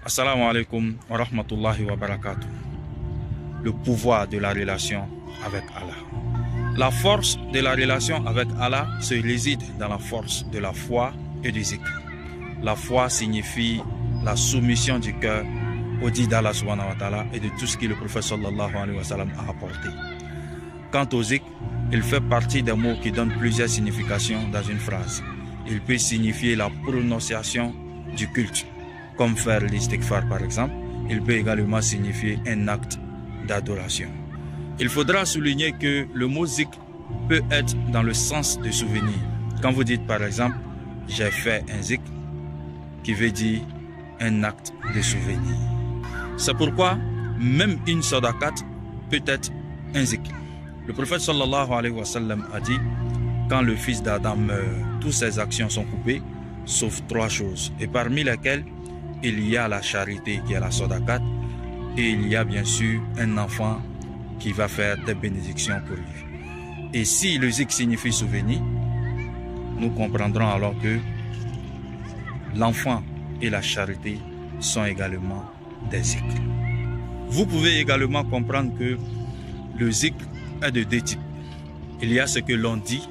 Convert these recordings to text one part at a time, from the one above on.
Assalamu alaikum wa rahmatullahi wa barakatuh. Le pouvoir de la relation avec Allah. La force de la relation avec Allah se réside dans la force de la foi et du zikr. La foi signifie la soumission du cœur au dit d'Allah subhanahu wa ta'ala et de tout ce que le prophète sallallahu alayhi wa sallam a apporté. Quant au zikr, il fait partie des mots qui donnent plusieurs significations dans une phrase. Il peut signifier la prononciation du culte, comme faire l'istighfar par exemple. Il peut également signifier un acte d'adoration. Il faudra souligner que le mot zikr peut être dans le sens de souvenir. Quand vous dites par exemple, j'ai fait un zikr, qui veut dire un acte de souvenir. C'est pourquoi même une sadaqat peut être un zikr. Le prophète sallallahu alayhi wa sallam a dit, quand le fils d'Adam meurt, toutes ses actions sont coupées, sauf trois choses, et parmi lesquelles il y a la charité qui est la sadaqat, et il y a bien sûr un enfant qui va faire des bénédictions pour lui. Et si le zikr signifie souvenir, nous comprendrons alors que l'enfant et la charité sont également des zikrs. Vous pouvez également comprendre que le zikr est de deux types. Il y a ce que l'on dit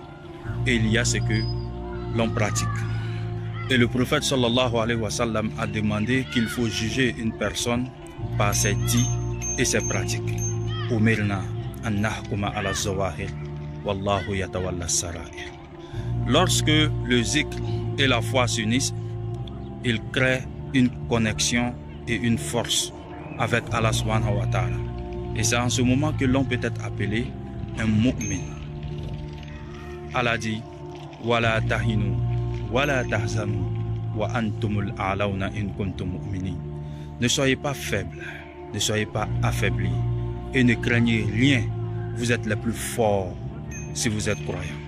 et il y a ce que l'on pratique. Et le prophète sallallahu alayhi wa sallam a demandé qu'il faut juger une personne par ses dits et ses pratiques. Umirna an nahkuma ala zawahir wallahu yatawalla sarair. Lorsque le zikr et la foi s'unissent, ils créent une connexion et une force avec Allah subhanahu wa ta'ala. Et c'est en ce moment que l'on peut être appelé un mu'min. Allah dit wala tahinu wala tahzanu wa antumul a'launa in kuntum mu'minin. Ne soyez pas faibles, ne soyez pas affaiblis et ne craignez rien. Vous êtes les plus forts si vous êtes croyants.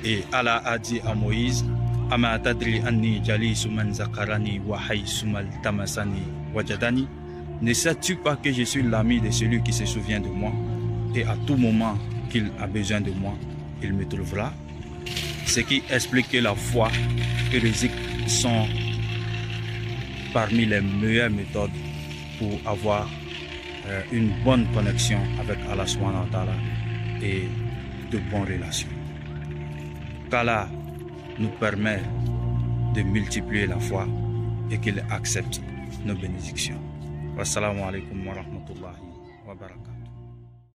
Et Allah a dit à Moïse, ama tadri anni jalisu man zakarani wa haysumal tamasani wajadani. Ne sais-tu pas que je suis l'ami de celui qui se souvient de moi et à tout moment qu'il a besoin de moi, il me trouvera? Ce qui explique que la foi et le zikr sont parmi les meilleures méthodes pour avoir une bonne connexion avec Allah subhanahu wa ta'ala et de bonnes relations. Qu'Allah nous permet de multiplier la foi et qu'il accepte nos bénédictions. Wassalamu alaikum wa rahmatullahi wa barakatuh.